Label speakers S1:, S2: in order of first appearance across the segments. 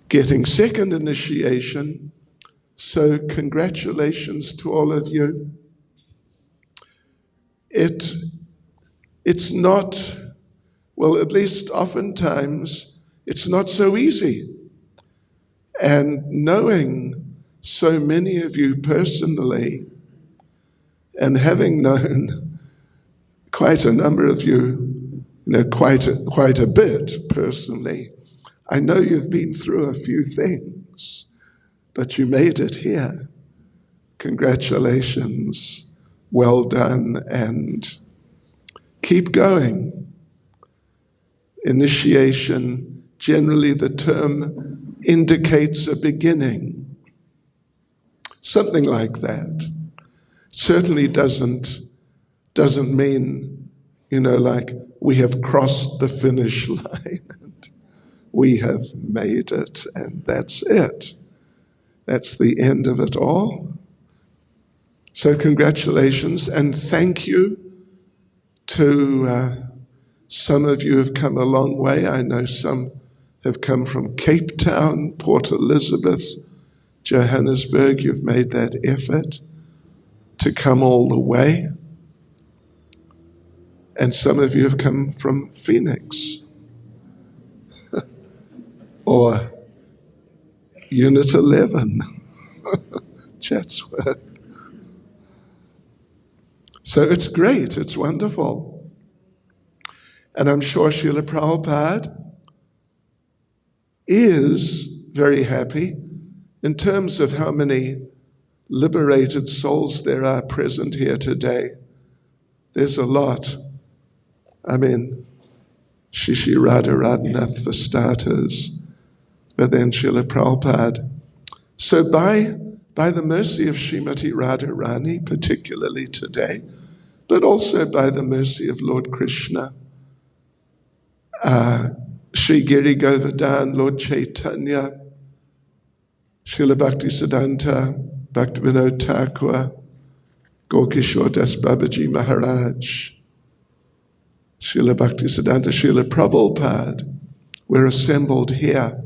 S1: getting second initiation. So congratulations to all of you. It's not, well, at least oftentimes, it's not so easy. And knowing so many of you personally, and having known quite a number of you, quite a bit personally, I know you've been through a few things, but you made it here. Congratulations, well done, and keep going. Initiation, generally the term indicates a beginning. Something like that. Certainly doesn't mean, like we have crossed the finish line and we have made it and that's it. That's the end of it all. So congratulations and thank you to some of you have come a long way. I know some have come from Cape Town, Port Elizabeth, Johannesburg. You've made that effort to come all the way. And some of you have come from Phoenix or Unit 11, Chatsworth. So it's great, it's wonderful. And I'm sure Srila Prabhupada is very happy in terms of how many liberated souls there are present here today. There's a lot. I mean, Shishi Radharanath for starters, but then Srila Prabhupada. So by the mercy of Srimati Radharani, particularly today, but also by the mercy of Lord Krishna, Sri Giri Govardhan, Lord Chaitanya, Srila Bhaktisiddhanta, Bhaktivinoda Thakur, Gaurkishore Das Babaji Maharaj, Srila Bhaktisiddhanta, Srila Prabhupada, we're assembled here.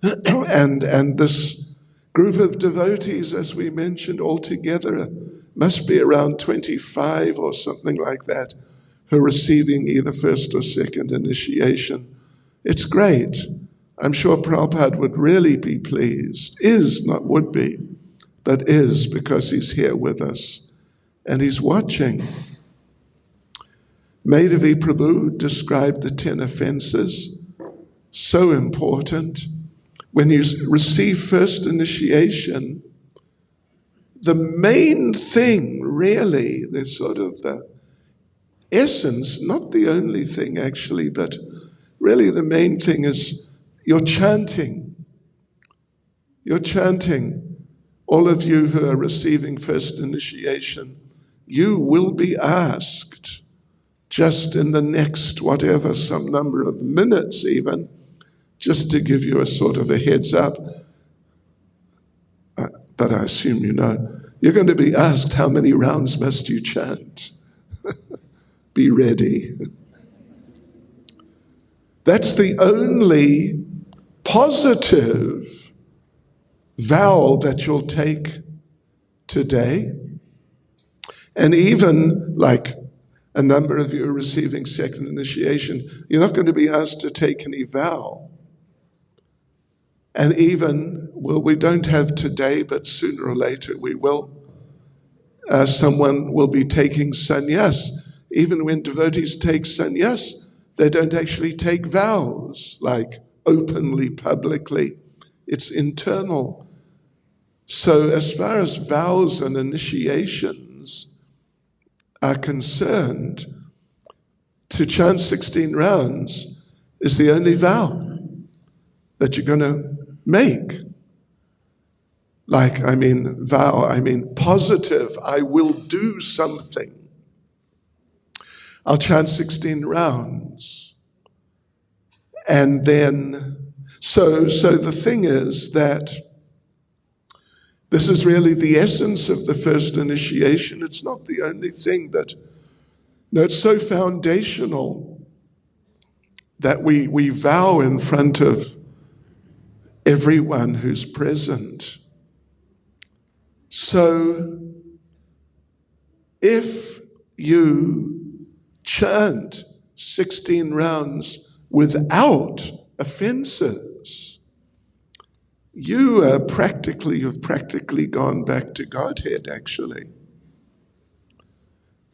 S1: and this group of devotees, as we mentioned, altogether must be around 25 or something like that, who are receiving either first or second initiation. It's great. I'm sure Prabhupada would really be pleased. Is, not would be, but is, because he's here with us and he's watching. Madhavi Prabhu described the 10 offenses, so important. When you receive first initiation, the main thing, really, the sort of the essence, not the only thing actually, but really the main thing is you're chanting. You're chanting. All of you who are receiving first initiation, you will be asked just in the next whatever, some number of minutes even, just to give you a sort of a heads up, but I assume you know, you're going to be asked how many rounds must you chant. Be ready. That's the only positive vow that you'll take today. And even like a number of you are receiving second initiation, you're not going to be asked to take any vow. And even, well, we don't have today, but sooner or later we will. Someone will be taking sannyas. Even when devotees take sannyas, they don't actually take vows, like openly, publicly. It's internal. So as far as vows and initiations are concerned, to chant 16 rounds is the only vow that you're going to make. Like, I mean, vow, I mean positive, I will do something. I'll chant 16 rounds. And then, so the thing is that this is really the essence of the first initiation. It's not the only thing, but no, it's so foundational that we vow in front of everyone who's present. So if you chant 16 rounds without offenses, you've practically gone back to Godhead, actually.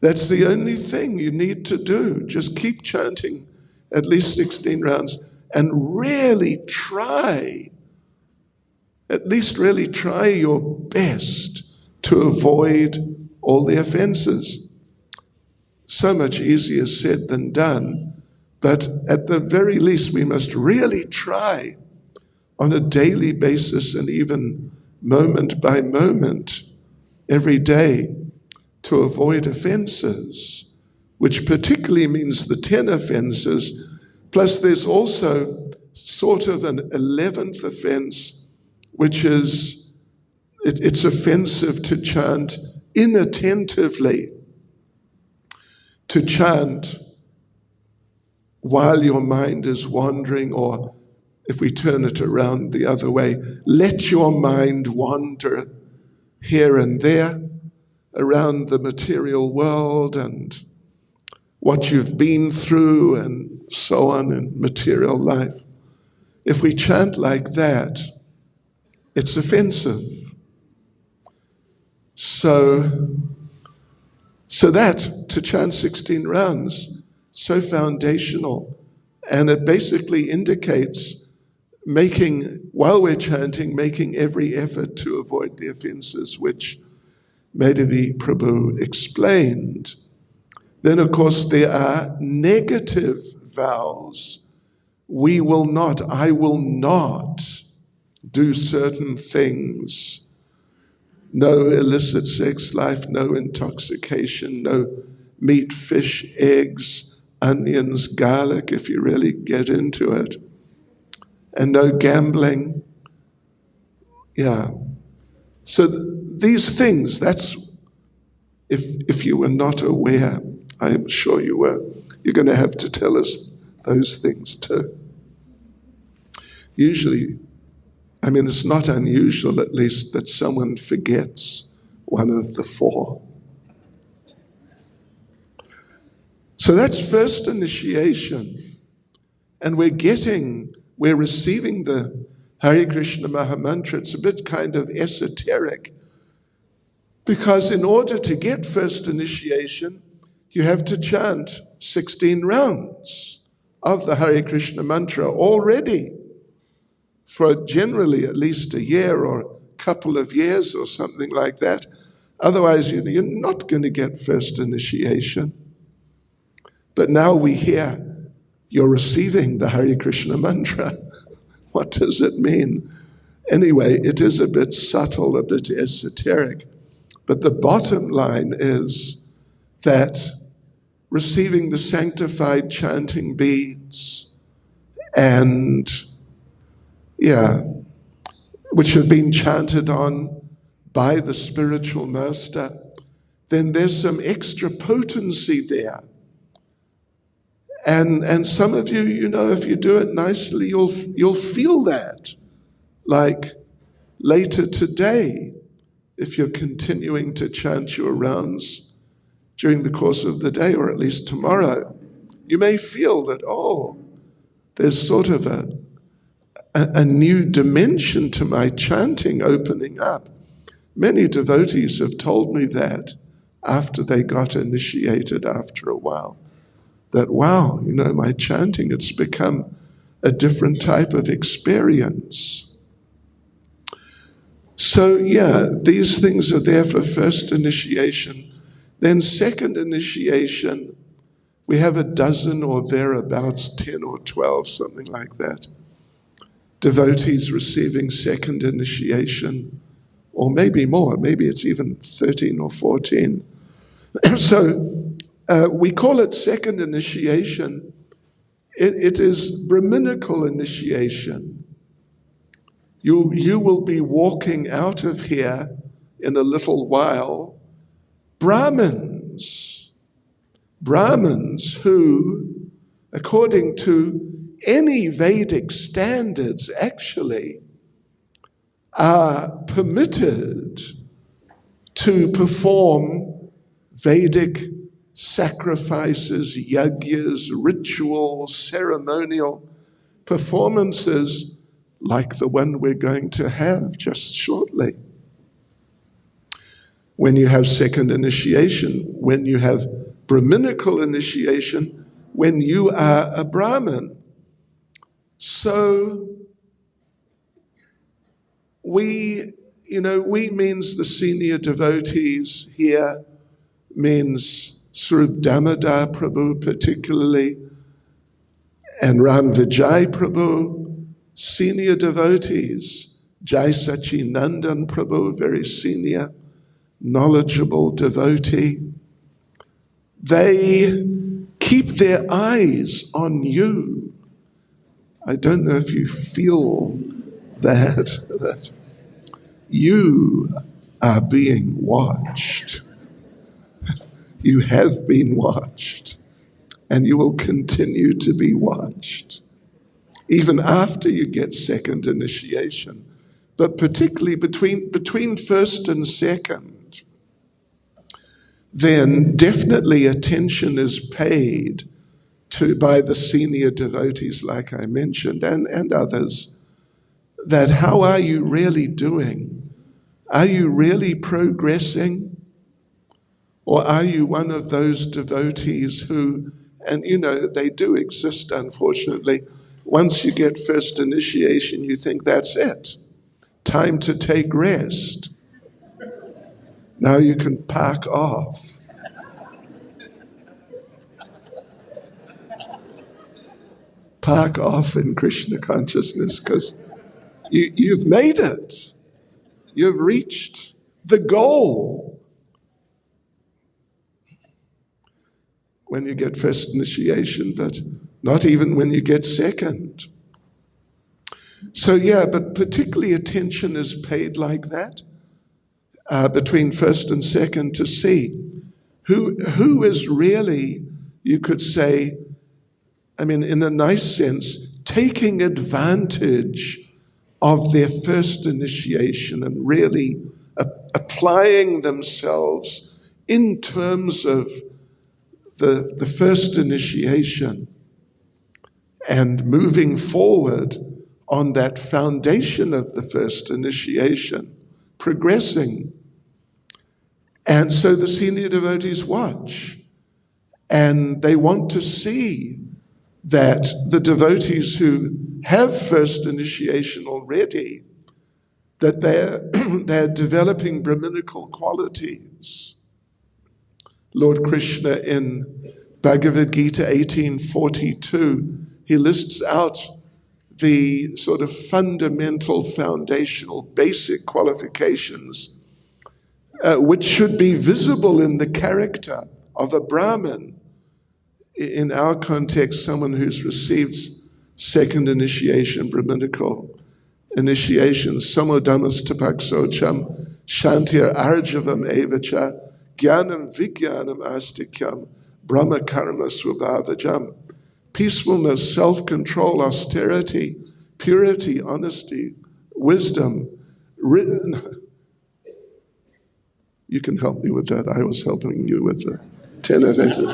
S1: That's the only thing you need to do. Just keep chanting at least 16 rounds and really try your best to avoid all the offenses. So much easier said than done, but at the very least we must really try on a daily basis and even moment by moment every day to avoid offenses, which particularly means the 10 offenses, plus there's also sort of an 11th offense, which is, it's offensive to chant inattentively, to chant while your mind is wandering, or if we turn it around the other way, let your mind wander here and there around the material world and what you've been through and so on in material life. If we chant like that, it's offensive. So that, to chant 16 rounds, so foundational. And it basically indicates while we're chanting, making every effort to avoid the offenses, which Madhavi Prabhu explained. Then, of course, there are negative vows. I will not do certain things. No illicit sex life, no intoxication, no meat, fish, eggs, onions, garlic, if you really get into it, and no gambling. Yeah. So these things, that's, if you were not aware, I am sure you were, you're going to have to tell us those things too. Usually, it's not unusual at least that someone forgets one of the 4. So that's first initiation. And we're receiving the Hare Krishna Mahamantra. It's a bit kind of esoteric, because in order to get first initiation, you have to chant 16 rounds of the Hare Krishna mantra already for generally at least a year or a couple of years or something like that. Otherwise, you're not going to get first initiation. But now we hear you're receiving the Hare Krishna mantra. What does it mean? Anyway, it is a bit subtle, a bit esoteric. But the bottom line is that receiving the sanctified chanting beads and, which have been chanted on by the spiritual master, then there's some extra potency there. And some of you, if you do it nicely, you'll feel that. Like later today, if you're continuing to chant your rounds during the course of the day, or at least tomorrow, you may feel that, there's sort of a new dimension to my chanting opening up. Many devotees have told me that after they got initiated after a while, that, wow, my chanting, it's become a different type of experience. So, these things are there for first initiation. Then second initiation, we have a dozen or thereabouts, 10 or 12, something like that, devotees receiving second initiation, or maybe more, maybe it's even 13 or 14. So we call it second initiation. It is Brahminical initiation. You will be walking out of here in a little while, Brahmins who, according to any Vedic standards, actually, are permitted to perform Vedic sacrifices, yagyas, rituals, ceremonial performances like the one we're going to have just shortly. When you have second initiation, when you have Brahminical initiation, when you are a Brahmin. So we means the senior devotees here, means Swarup Damodar Prabhu particularly, and Ram Vijay Prabhu, senior devotees, Jai Sachinandan Prabhu, very senior, knowledgeable devotee. They keep their eyes on you. I don't know if you feel that you are being watched. You have been watched, and you will continue to be watched, even after you get second initiation. But particularly between first and second, then definitely attention is paid by the senior devotees, like I mentioned, and others, that how are you really doing? Are you really progressing? Or are you one of those devotees who, and they do exist, unfortunately, once you get first initiation, you think that's it. Time to take rest. Now you can park off. Park off in Krishna consciousness, because you've made it. You've reached the goal. When you get first initiation, but not even when you get second. So but particularly attention is paid like that between first and second to see who is really, you could say, in a nice sense, taking advantage of their first initiation and really applying themselves in terms of the first initiation and moving forward on that foundation of the first initiation, progressing. And so the senior devotees watch, and they want to see that the devotees who have first initiation already, that they're developing Brahminical qualities. Lord Krishna in Bhagavad Gita 18:42, he lists out the sort of fundamental, foundational, basic qualifications which should be visible in the character of a Brahmin. In our context, someone who's received second initiation, Brahminical initiation, Samodhamas tapaksocham, shantir arjavam evacha, Jnanam Vijnanam Astikyam, Brahma Karma Swabhavajam. Peacefulness, self-control, austerity, purity, honesty, wisdom. You can help me with that. I was helping you with the 10 offenses.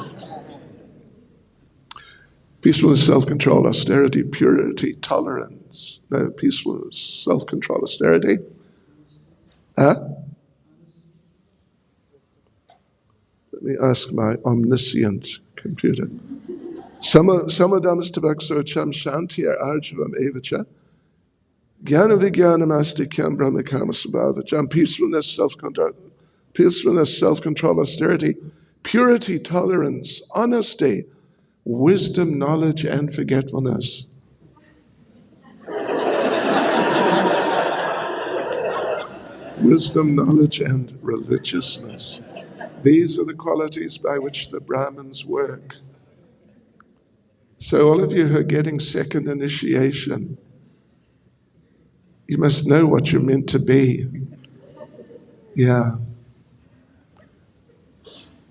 S1: Peacefulness, self-control, austerity, purity, tolerance. No, peacefulness, self-control, austerity. Let me ask my omniscient computer. Samadhamas tabaksocham shantir arjavam evacha. Jnana vijnanam astikyam brahma karma svabhavajam. Peacefulness, self-control, austerity, purity, tolerance, honesty, wisdom, knowledge, and forgetfulness. Wisdom, knowledge, and religiousness. These are the qualities by which the Brahmins work. So all of you who are getting second initiation, you must know what you're meant to be. Yeah.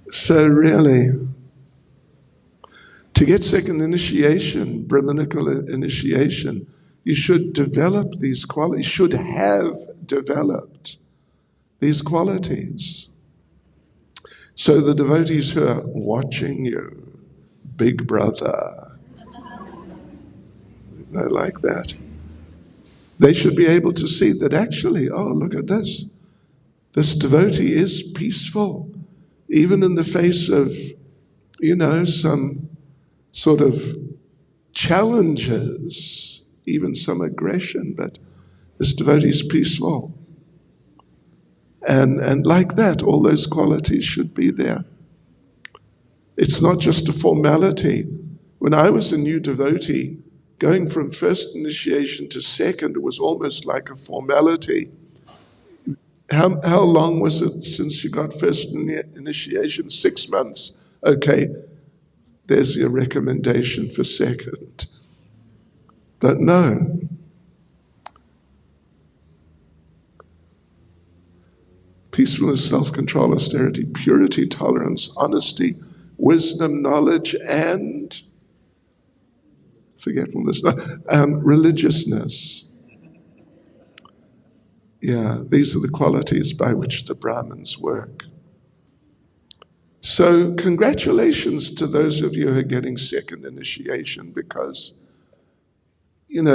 S1: So really, to get second initiation, Brahminical initiation, You should develop these qualities, should have developed these qualities. So the devotees who are watching you, big brother, they like that. They should be able to see that actually, oh, look at this. This devotee is peaceful, even in the face of, some sort of challenges, even some aggression, but this devotee is peaceful. And like that, all those qualities should be there. It's not just a formality. When I was a new devotee, going from first initiation to second, it was almost like a formality. How long was it since you got first initiation? 6 months. Okay, there's your recommendation for second. But no. Peacefulness, self-control, austerity, purity, tolerance, honesty, wisdom, knowledge, and forgetfulness, religiousness. Yeah, these are the qualities by which the Brahmins work. So congratulations to those of you who are getting second initiation, because,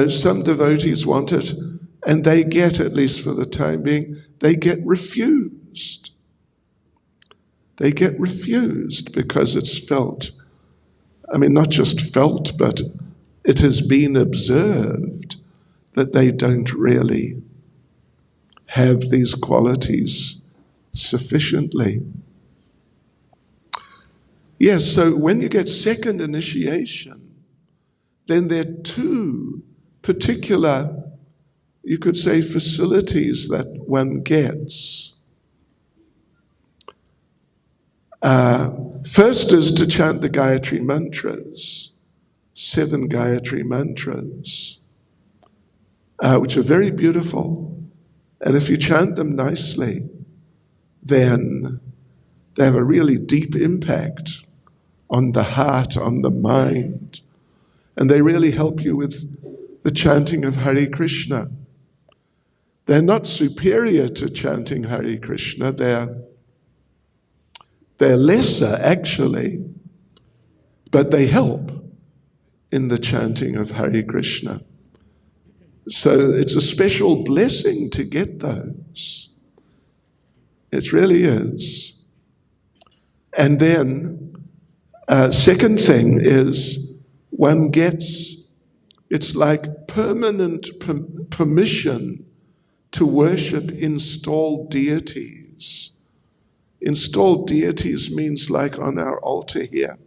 S1: some devotees want it, and they get, at least for the time being, they get refused. They get refused because it's felt. Not just felt, but it has been observed that they don't really have these qualities sufficiently. Yes, so when you get second initiation, then there are two particular, you could say, facilities that one gets. First is to chant the Gayatri mantras, 7 Gayatri mantras, which are very beautiful. And if you chant them nicely, then they have a really deep impact on the heart, on the mind. And they really help you with the chanting of Hare Krishna. They're not superior to chanting Hare Krishna. They're lesser, actually, but they help in the chanting of Hare Krishna. So it's a special blessing to get those. It really is. And then, second thing is one gets, it's like permanent permission to worship installed deities. Installed deities means like on our altar here,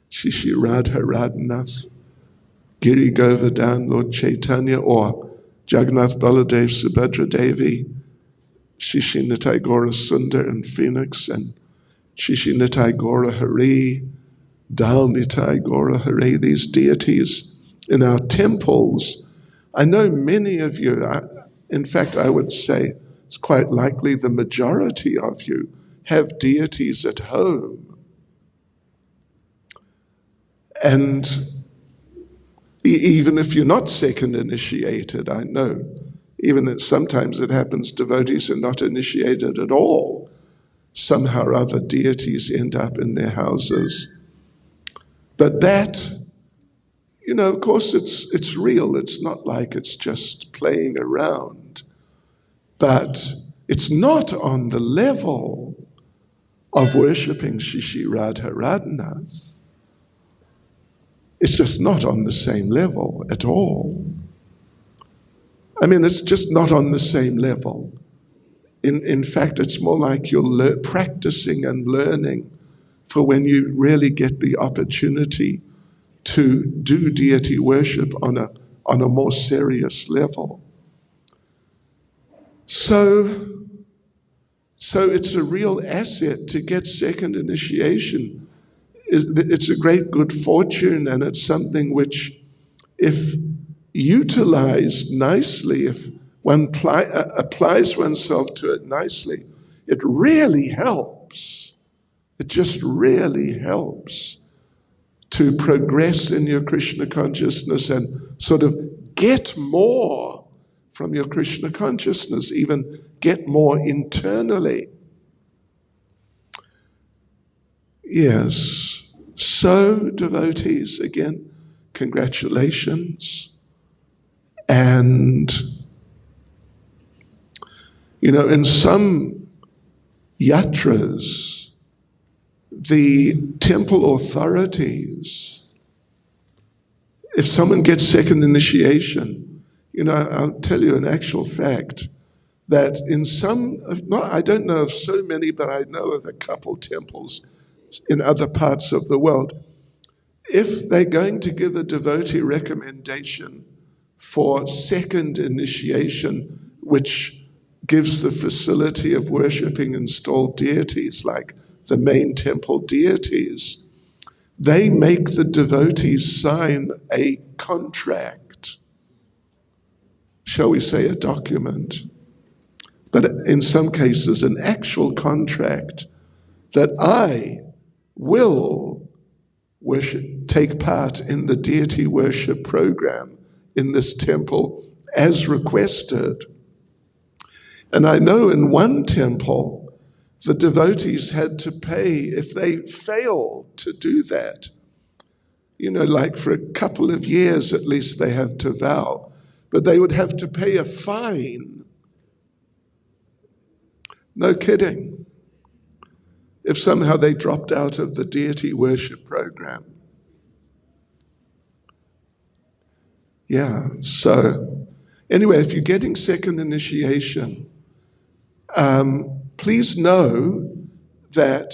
S1: Shishi Radha Radhanath, Giri Govardhan, Lord Chaitanya, or Jagannath Baladev, Subhadra Devi, Shishi Nitai Gaura Sundar and Phoenix, and Shishi Nitai Gaura Hari, Dal Nitai Gaura Hari, these deities in our temples. I know many of you, in fact, I would say it's quite likely the majority of you have deities at home. And even if you're not second initiated, I know, even that sometimes it happens devotees are not initiated at all. Somehow or other deities end up in their houses. But that, of course it's real. It's not like it's just playing around. But it's not on the level of worshipping Shishi Radha Radhanath. It's just not on the same level at all. It's just not on the same level. In fact, it's more like you're practicing and learning for when you really get the opportunity to do deity worship on a more serious level. So it's a real asset to get second initiation. It's a great good fortune, and it's something which, if utilized nicely, if one applies oneself to it nicely, it really helps. It just really helps to progress in your Krishna consciousness and sort of get more from your Krishna consciousness, even get more internally. Yes. So, devotees, again, congratulations. And, in some yatras, the temple authorities, if someone gets second initiation, I'll tell you an actual fact, that in some, I don't know of so many, but I know of a couple temples in other parts of the world. If they're going to give a devotee recommendation for second initiation, which gives the facility of worshipping installed deities like the main temple deities, they make the devotees sign a contract, shall we say a document, but in some cases an actual contract, that I will take part in the deity worship program in this temple as requested. And I know in one temple, the devotees had to pay if they failed to do that. Like for a couple of years at least they have to vow, but they would have to pay a fine. No kidding. If somehow they dropped out of the deity worship program. Yeah, so anyway, if you're getting second initiation, please know that,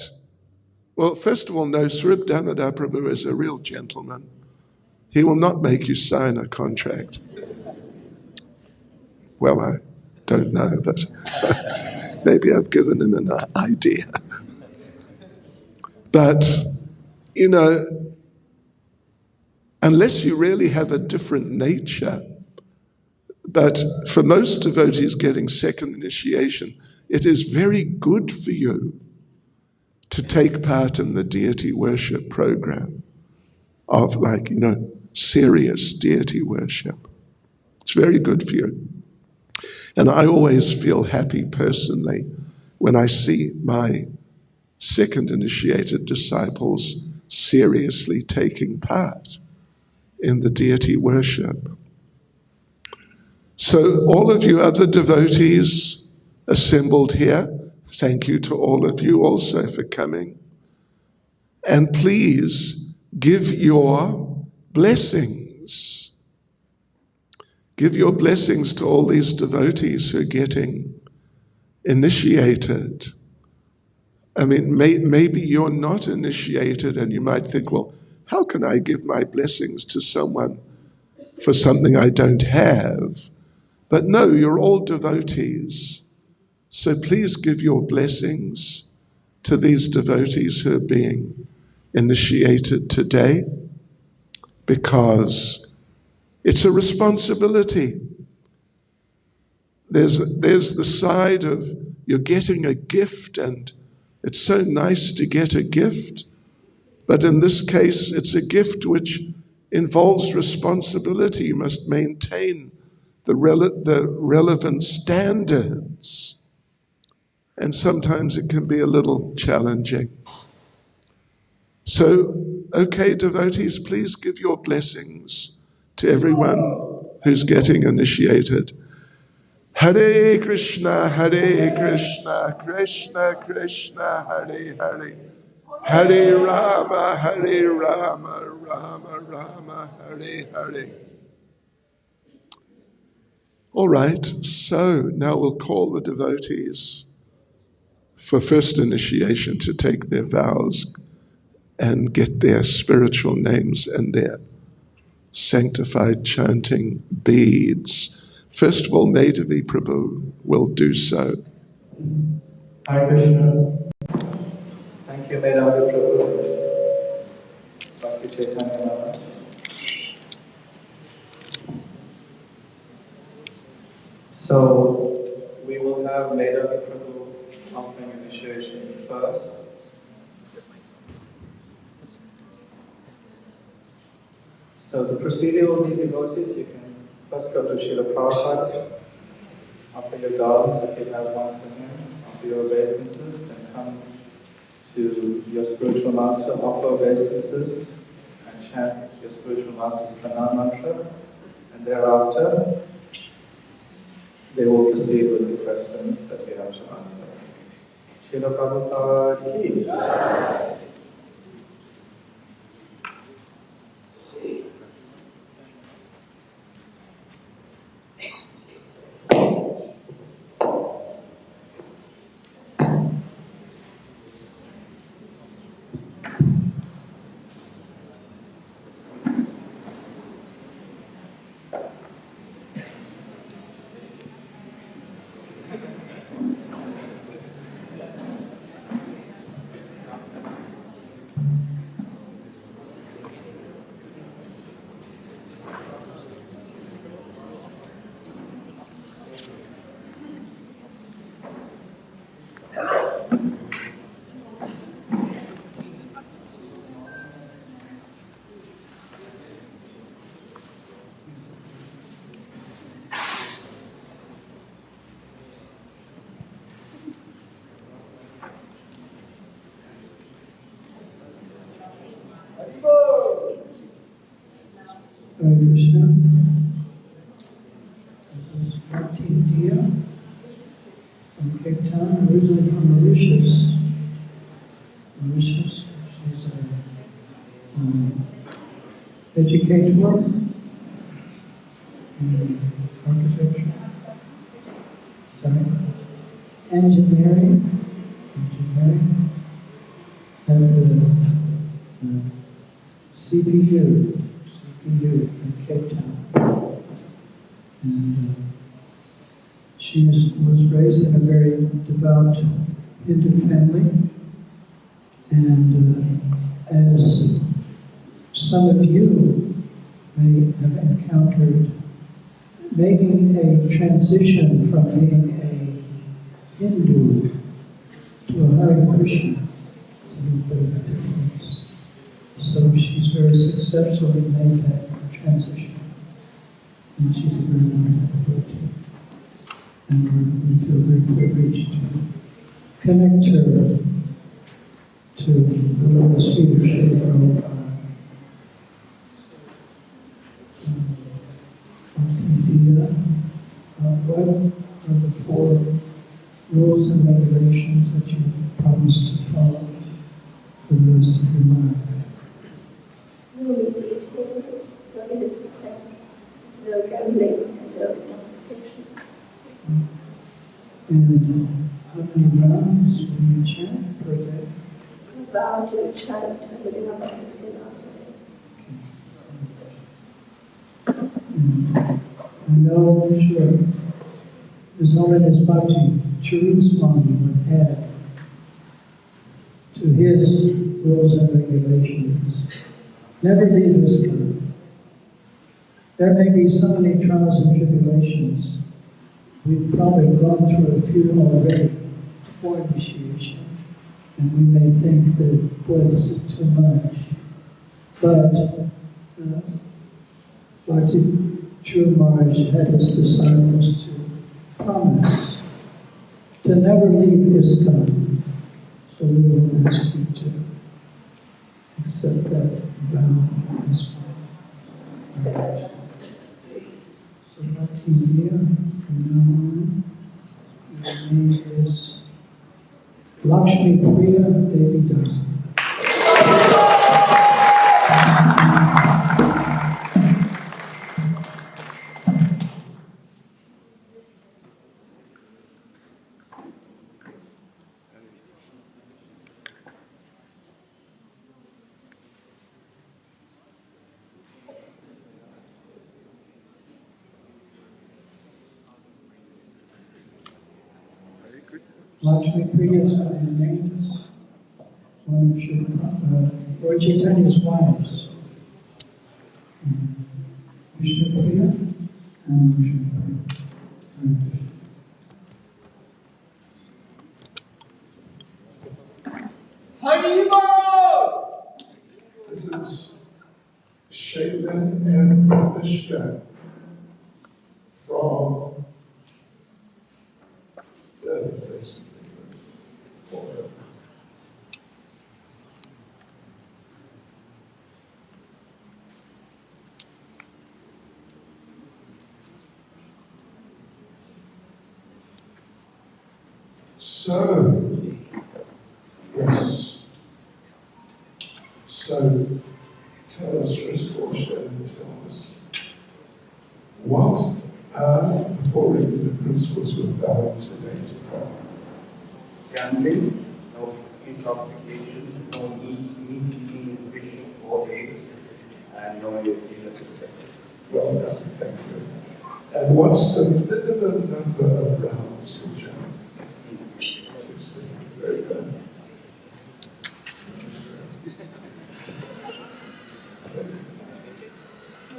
S1: well, first of all, know Srip Damodar Prabhu is a real gentleman. He will not make you sign a contract. Well, I don't know, but maybe I've given him an idea. But, unless you really have a different nature, but for most devotees getting second initiation, it is very good for you to take part in the deity worship program of serious deity worship. It's very good for you. And I always feel happy personally when I see my second initiated disciples seriously taking part in the deity worship. So all of you other devotees assembled here, thank you to all of you also for coming. And please give your blessings. Give your blessings to all these devotees who are getting initiated. I mean, maybe you're not initiated and you might think, well, how can I give my blessings to someone for something I don't have? But no, you're all devotees. So please give your blessings to these devotees who are being initiated today, because it's a responsibility. There's the side of you're getting a gift, and it's so nice to get a gift, but in this case, it's a gift which involves responsibility. You must maintain the relevant standards, and sometimes it can be a little challenging. So, okay, devotees, please give your blessings to everyone who's getting initiated. Hare Krishna, Krishna Krishna, Hare Hare, Hare Rama, Rama Rama, Hare Hare. All right, so now we'll call the devotees for first initiation to take their vows and get their spiritual names and their sanctified chanting beads. First of all, Madhavi Prabhu will do so.
S2: Hare Krishna. Thank you, Madhavi Prabhu. Bhakti Chaitanya Maharaj. So, we will have Madhavi Prabhu offering initiation first. So the procedure will be devotees. You can First go to Srila Prabhupada, offer your garland if you have one for him, offer your obeisances, then come to your spiritual master, offer obeisances, and chant your spiritual master's pranam mantra, and thereafter they will proceed with the questions that we have to answer. Srila Prabhupada ki.
S3: Hare Krishna. This is Bhakti Dia from Cape Town, originally from Mauritius. Mauritius, she's an educator in architecture, engineering at the CPU in Cape Town. And she was raised in a very devout Hindu family. And as some of you may have encountered, making a transition from being a Hindu to a Hare Krishna is a little bit of a difference. So she's very successfully made that transition. And she's a very wonderful devotee. And we feel very privileged to connect her to the lotus feet of Srila Prabhupada. What are the 4 rules and regulations that you promised to follow for the rest of your life?
S4: No meat eating, no illicit sex, no gambling, and no intoxication.
S3: And how many rounds will you chant per day?
S4: I vow to chant within about 16 hours a day.
S3: And I know, sure, His Holiness Bhakti Swami would add to his rules and regulations, never leave his country. There may be so many trials and tribulations. We've probably gone through a few already before initiation, and we may think that, boy, this is too much. But Bhakti Maharaj had his disciples to promise to never leave ISKCON. So we will ask you to accept that vow as well.
S4: So
S3: So Bhakti Dia, from now on, your name is Lakshmi Priya Devi Dasi. Lakshmi Priya is one of the names, one of Lord Chaitanya's wives. Vishnu Priya and Lakshmi Priya.
S1: This is Shaylin and Mishka. basically. So, yes. So, tell us, first of all, Sharon, tell us what before we do the principles we're vowing today to follow.
S2: Gambling, no intoxication, no meat eating fish or eggs, and no illicit sex.
S1: Well done, thank you. And what's the minimum number of rounds for child?
S2: 16.
S1: 16. Very good.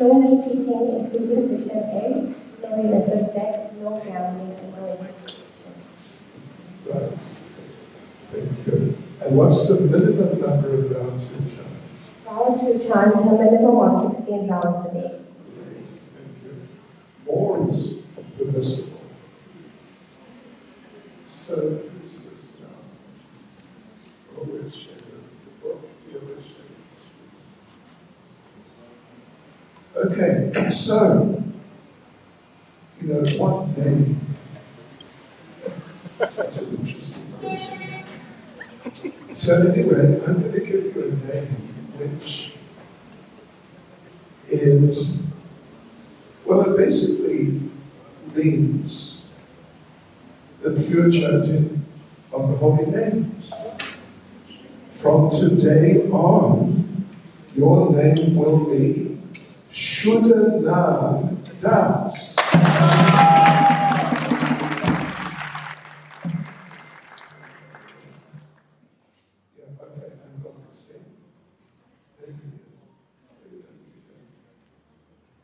S4: No meat eating, including fish and eggs, no illicit sex, no gambling, and no intoxication.
S1: Right. Thank you. And what's the minimum number of rounds for child?
S4: Vow to chant a minimum of 16 rounds a day.
S1: Great, thank you. More is permissible. So, who's this now? Always share the book, okay, so, you know, what name? Such an interesting question. So anyway, I'm going to give you a name which is, well, it basically means the pure chanting of the holy names. From today on, your name will be Shuddha Das.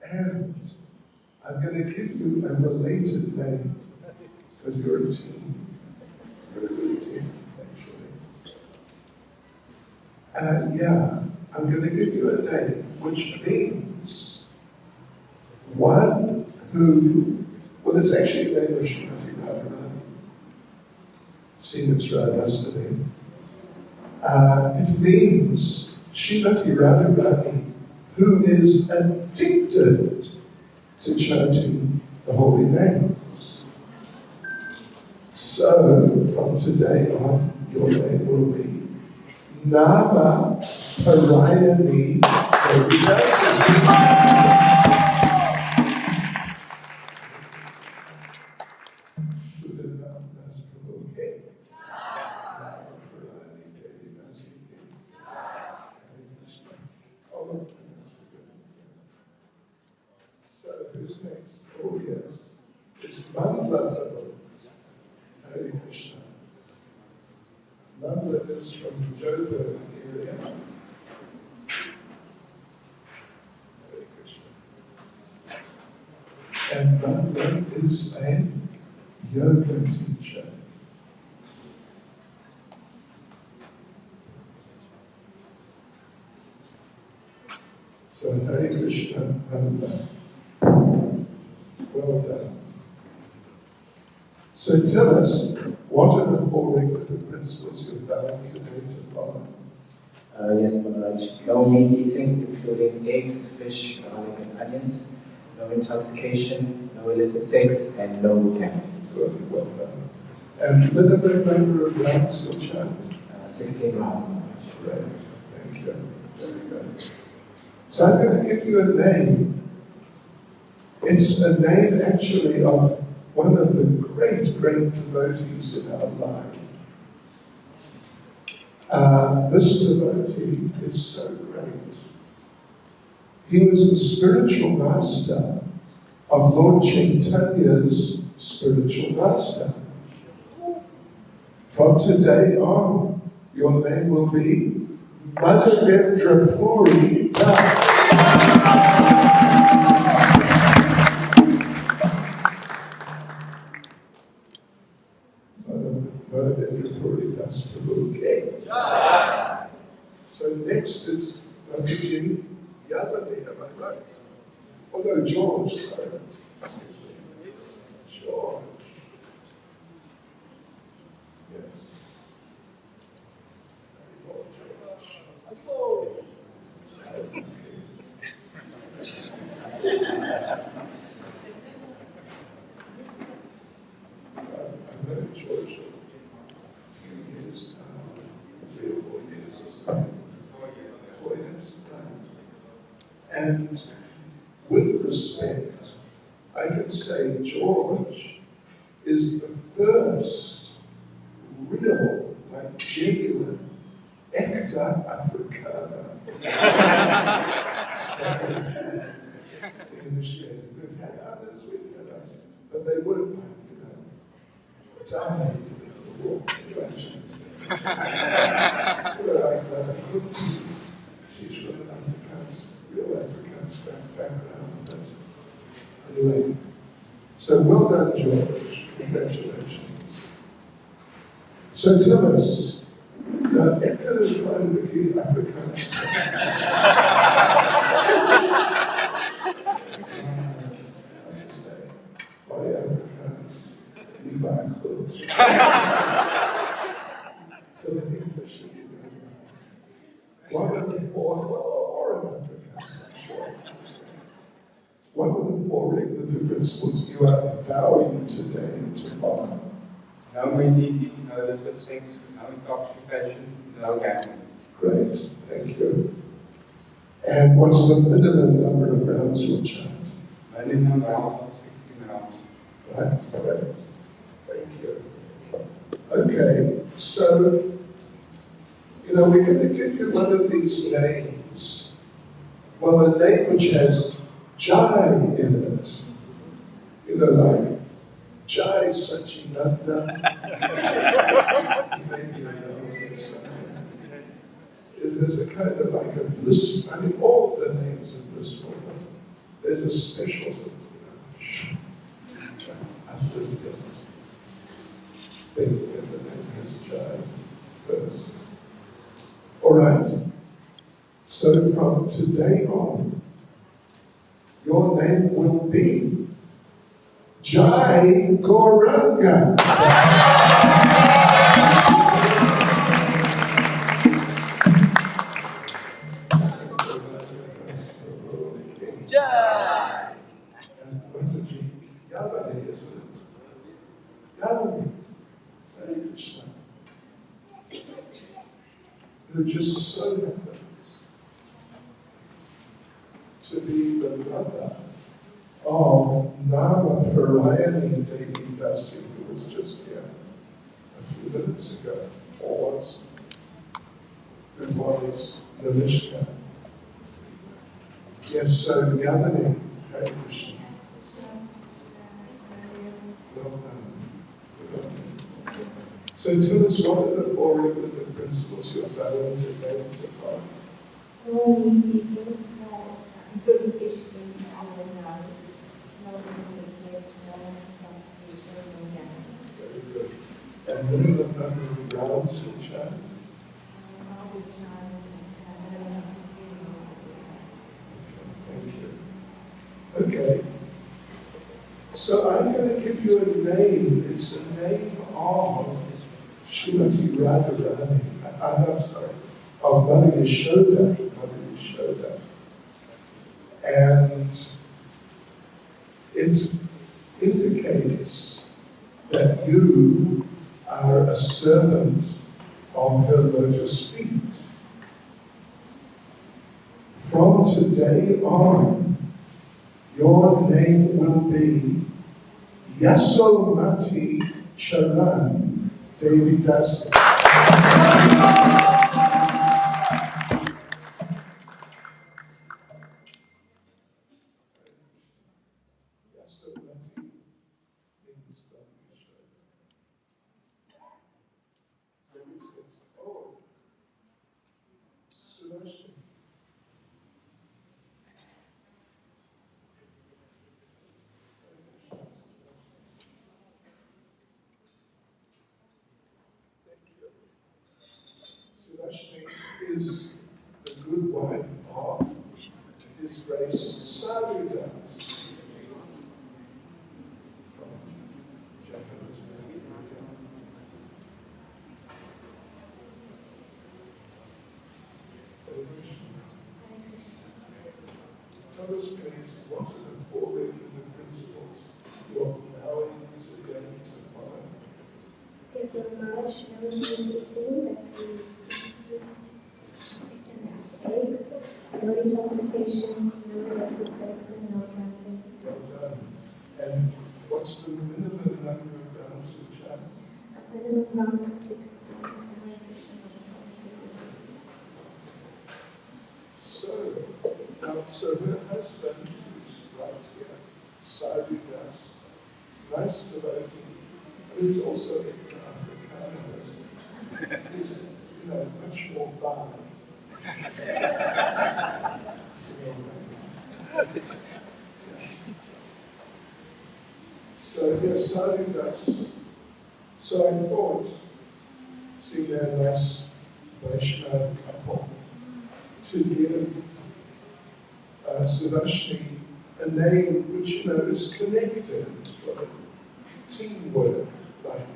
S1: And I'm going to give you a related name, because you're a team. You're a good team, actually. Yeah, I'm going to give you a name which means one who, well, it's actually a name of Srimati Radharani. Srimati Radhastami. It means Srimati Radharani, who is addicted to chanting the holy names. So, from today on, your name will be Nama Parayani Devidasi. So, who's next? Oh, yes. It's Mandla. Hare Krishna. Mandla is from the Durban area. Hare Krishna. And Mandla is a yoga teacher. So Hare Krishna, Mandla. Well done. So tell us, what are the four regulative principles you're vowing today to follow?
S2: Yes, Maharaj. No meat eating, including eggs, fish, garlic, and onions. No intoxication, no illicit sex, and no gambling.
S1: Good, well done. And minimum number of rounds you'll chant?
S2: 16 rounds, Maharaj.
S1: Great, thank you. Very good. So I'm going to give you a name. It's a name actually of one of the great devotees in our line. This devotee is so great. He was the spiritual master of Lord Chaitanya's spiritual master. From today on, your name will be Madhavendra Puri Das. Madhavendra Puri Das Prabhu. Okay. So next is Mataji Yavani, am I right? Oh no, George, sorry. George. heard George a few years now, 3 or 4 years or so. 4 years, right. And with respect, I can say George is the first real, like genuine, actor Afrikaner initiated. We've had others, we've had others, but they weren't like, died in the war situations. Like Kuti, she's from an Afrikaans, real Afrikaans background. But anyway, so well done, George. Congratulations. So tell us, ek kan het van 'n bietjie Afrikaans. I just say, baie Afrikaans, nie baie goed. So the English should be doing that. What are the 4, or in Afrikaans, I'm sure. What are the 4 regulative principles you are vowing today to follow?
S5: No meat, no illicit sex, no intoxication, no gambling.
S1: Great, thank you. And what's the minimum number of rounds you'll chant?
S5: Minimum rounds of 16 rounds.
S1: Right, great. Thank you. Okay, so, we're going to give you one of these names. Well, a name which has Jai in it. Like Jai Sachinanda. Maybe a relative something. There's a kind of like a bliss. I mean, all the names are blissful, but there's a special sort of, uplifting thing when the name has Jai first. All right. So from today on, your name will be Jai Goranga. Jai. And what's a G? Yavani, isn't it? Yavani. Hare Krishna. Who just so happens to be the mother of Nama Parayani Devi Dasi, who was just here a few minutes ago, or was, who was Nalishka. Yes, so Yavani, Hare Krishna. Well done. Well done. So tell us, what are the 4 regulative principles you are vowing today to follow?
S6: No meat eating, including fish eating, no illicit sex, no intoxication, no gambling.
S1: Very good. And minimum number of rounds you chant?
S6: We chant minimum 16 rounds as well.
S1: Okay, thank you. Okay. So I'm going to give you a name. It's a name of Srimati Radharani. I'm sorry, of Mother Yashoda. Mother Yashoda. And it indicates that you are a servant of her lotus feet. From today on, your name will be Yasomati Charan Devi Dasi. Yasomati means oh, Sudarshan. Radhastami is the good wife of His Grace Sadhu Das from Japanese Media. Tell us, please, what are the 4 regulative principles you are vowing today to follow?
S4: Regular march, no meat eating, that means eggs, no intoxication, no illicit sex, and no gambling.
S1: Well done. And what's the minimum number of rounds to chant?
S4: A minimum rounds of 60.
S1: So her husband, who's right here, Sadhu Das, nice devotee, but he's also inter-Africana. He's, much more balm. So yes, Sadhu Das. So I thought, seeing a nice Vaishnav couple, to give Subhashini a name which is connected, sort of teamwork, like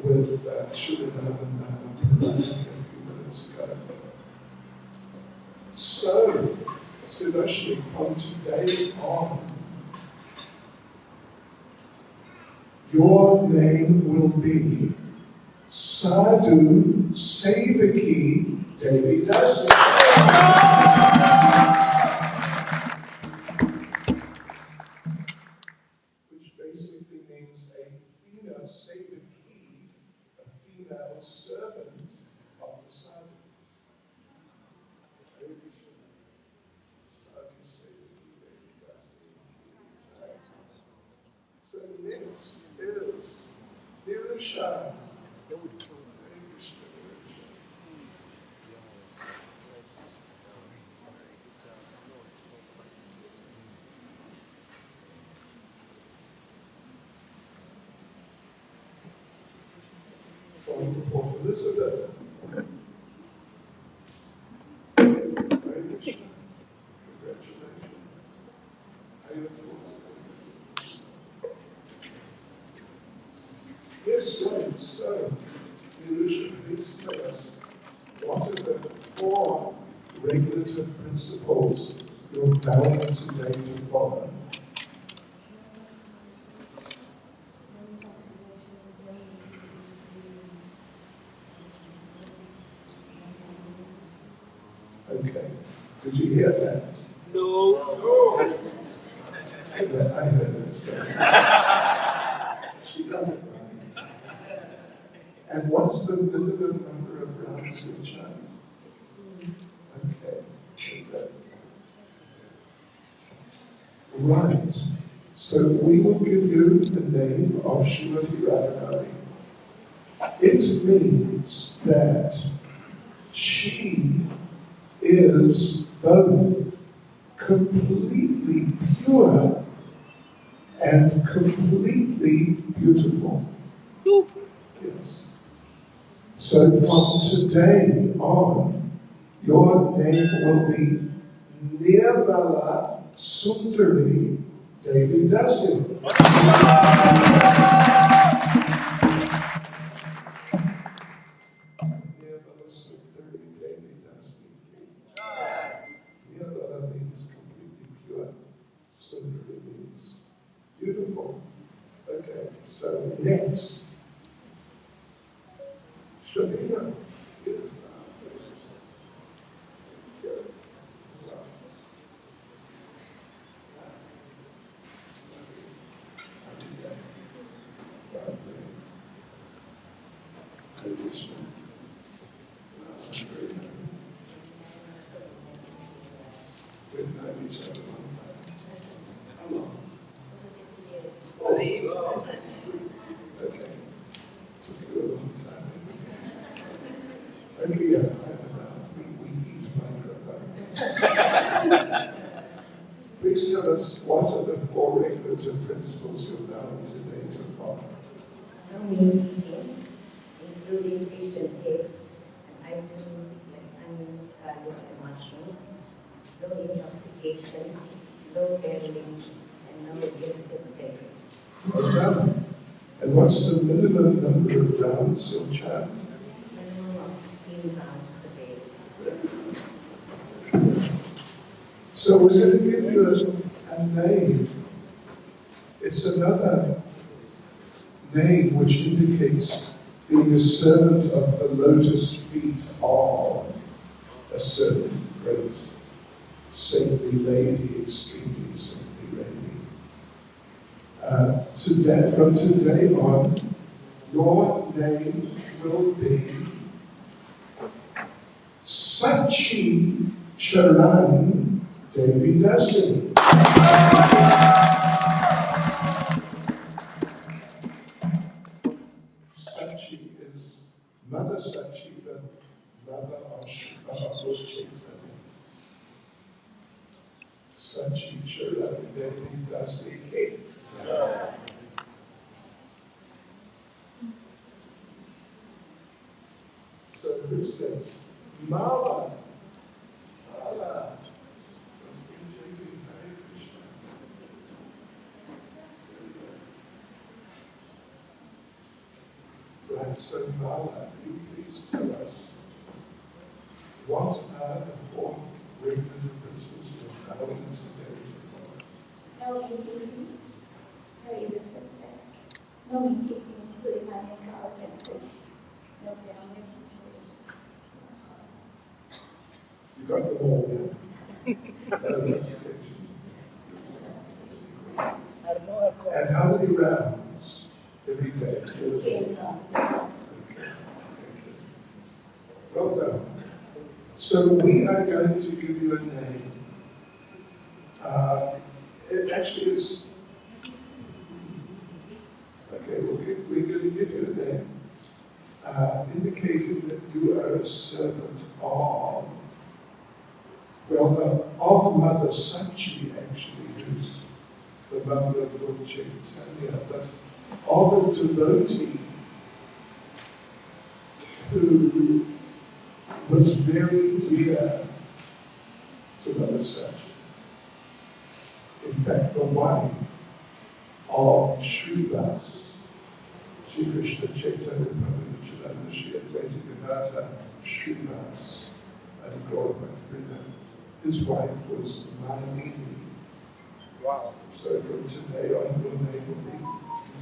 S1: with Shuddhananda and a few minutes ago. So, Subhashini, from today on, your name will be Sadhu Sevaki Devi Dasi. A servant of the Sadhu. So next is Nirusha. From Port Elizabeth. Congratulations. Yes, right. So, Nirusha, please tell us what are the 4 regulative principles you're vowing today to follow? Okay. Did you hear that? No. I heard it. So. She got it right. And what's the minimum number of rounds you chant? Okay. Right. So we will give you the name of Srimati Radhastami. It means that she is both completely pure and completely beautiful. Yes. So from today on, your name will be Nirbala Sundari Devi Dasi. Nirbala means completely pure. Sundari means beautiful. Okay, so next. Shabina is we've known each other a long time. How long? Okay. Took you a long time. Okay, yeah, I have about 3 we eat microphones. Please tell us what are the 4 regulative principles you're vowing today to follow?
S7: No meat eating, including fish and eggs, and items like onions, garlic, and mushrooms. No intoxication, no gambling, and no illicit sex.
S1: Well done. And what's the minimum number of rounds you'll chant?
S7: Minimum of 16 rounds per day.
S1: So we're going to give you a name. It's another name which indicates being a servant of the lotus feet of a certain great saintly lady, extremely saintly lady. From today on, your name will be Sachi Charan Devi Dasi. Sachi is Mother Sachi, the mother of Lord Chaitanya. Sachi Charan Devi Dasi. So who's next? Mala. Mala. Right, so Mala, you please tell us what are the four regulative principles you're vowing today to follow?
S4: No eating, no illicit sex, no eating, including honey, cow, and fish, no gambling,
S1: You got them all, yeah? No intoxication. And how many rounds every day?
S4: 16 rounds.
S1: Okay. Well done. So we are going to give you a name. It's okay. We're going to give you a name, indicating that you are a servant of Mother Sachi, actually, who's the mother of Lord Chaitanya, but of a devotee who was very dear to Mother Sachi. In fact, the wife of Srivas, Sri Krishna Chaitanya Prabhu Nityananda, she had waited about her Srivas and Gaura Bhaktivinoda. His wife was Malini. Wow. So from today on, your name will be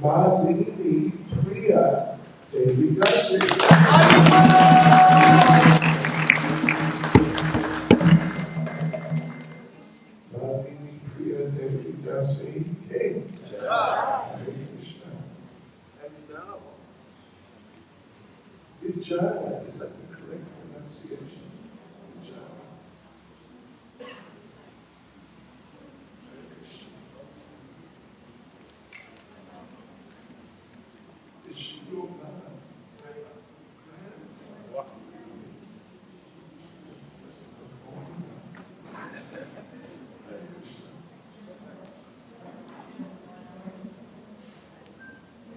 S1: Malini Priya Devi Dasi. Malini Priya Devi Dasi King. Hare Krishna. And now, Vijaya, is that the correct pronunciation? Vijaya. Is she your mother?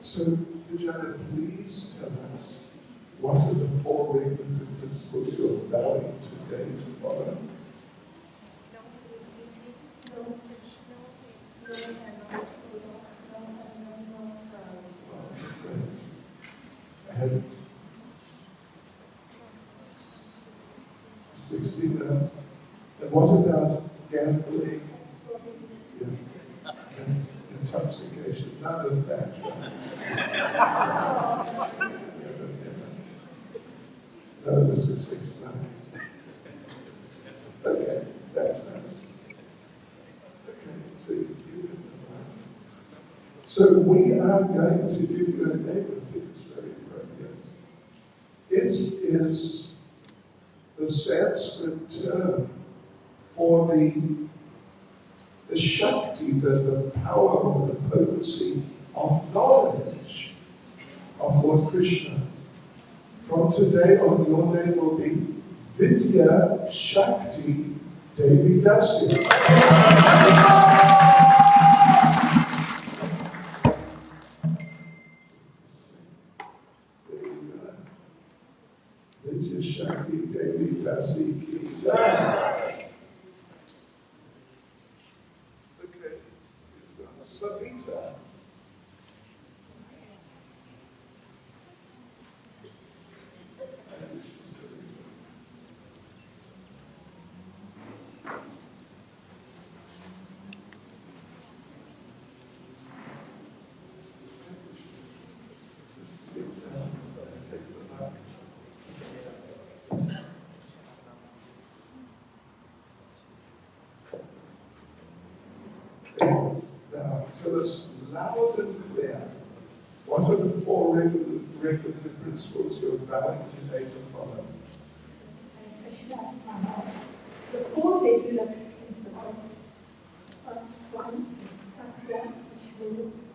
S1: So, Vijaya, please tell us, what are the four regulative principles you're vowing today to follow? Oh, that's great. And 60 minutes. And what about gambling? Yeah. And intoxication? None of that, right? No, this is 6-9. Okay, that's nice. Okay, so you can it. So we are going to give you a name of things very appropriate. It is the Sanskrit term for the Shakti, the power or the potency of knowledge of Lord Krishna. From today on, your name will be Vidya Shakti Devi Dasi. Vidya Shakti Devi Dasi Ki Jai. Okay, Savita. tell us loud and clear, what are the 4 regulative principles you're vowing today to follow?
S4: Krishna, the 4 regulatory principles. First one is tattva, which means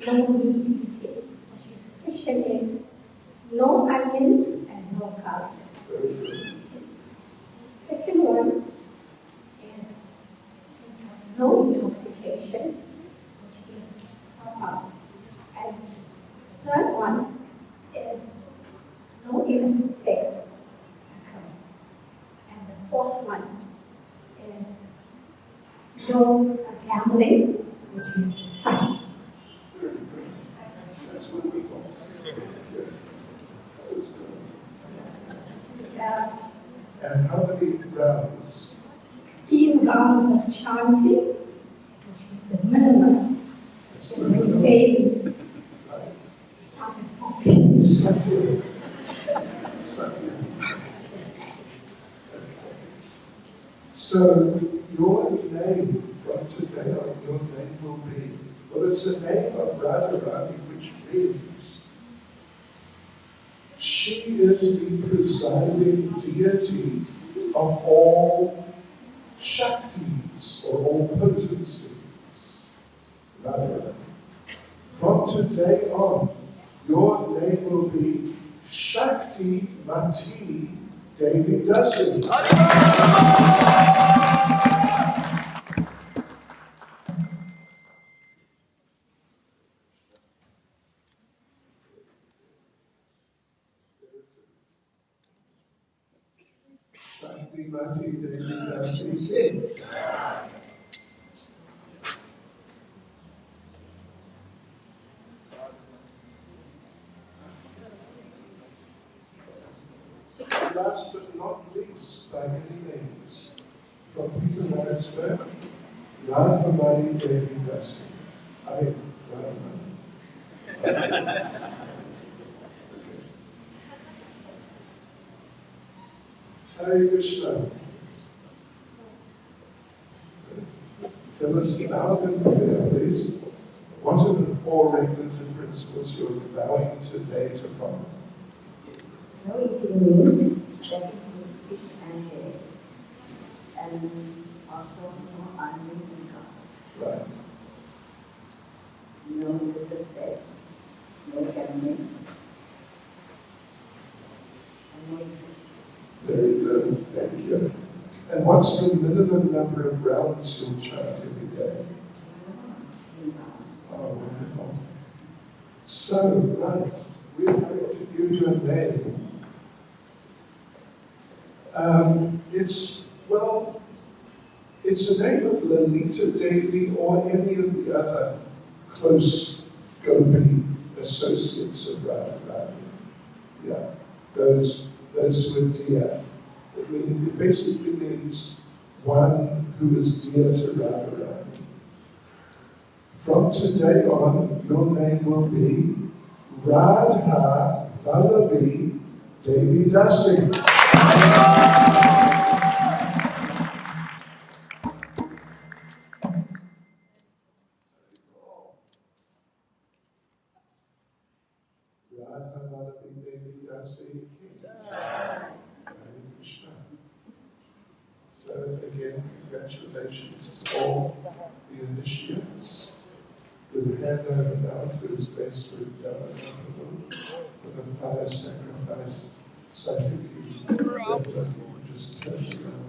S4: no meat eating, which is fish and eggs, no onions, and no garlic. The second one is no intoxication, which is tapa. And the third one is no illicit sex, sakam. And the fourth one is no gambling, which is sati.
S1: That's wonderful. That was good. And how many rounds?
S4: 16 rounds of chanting, which is the minimum. Every day, start at 4 p.m.
S1: Satya. Satya. Okay. So your name from today on, your name will be, well, it's the name of Radharani, which means she is the presiding deity of all Shaktis, or all potencies. Radharani. From today on, your name will be Shakti Mati Devi Dasi. Shakti Mati Devi Dasi. Last but not least, by any means, from Peter Radhastami, Radhamani Devi Dasi. I mean, Radhamani. Okay. Hare Krishna. Tell us loud and clear, please. What are the 4 regulative principles you're vowing today to follow?
S7: No eating meat, that includes fish and eggs, and also no onions and garlic.
S1: Right.
S7: No illicit sex, no gambling, and no intoxication.
S1: Very good. Thank you. And what's the minimum number of rounds you'll chant every day?
S7: 16 rounds.
S1: Oh, wonderful. So, right, we're going to give you a name. It's a name of Lalita Devi or any of the other close Gopi associates of Radharani. Yeah, those who are dear. It basically means one who is dear to Radharani. From today on, your name will be Radha Vallabhi Devi Dasi. Radha Vallabhi Devi Dasi. Hare Krishna. So again, congratulations to all the initiates. We'll hand over now to his best friend Yamananda for the fire sacrifice. So I think you just turn around.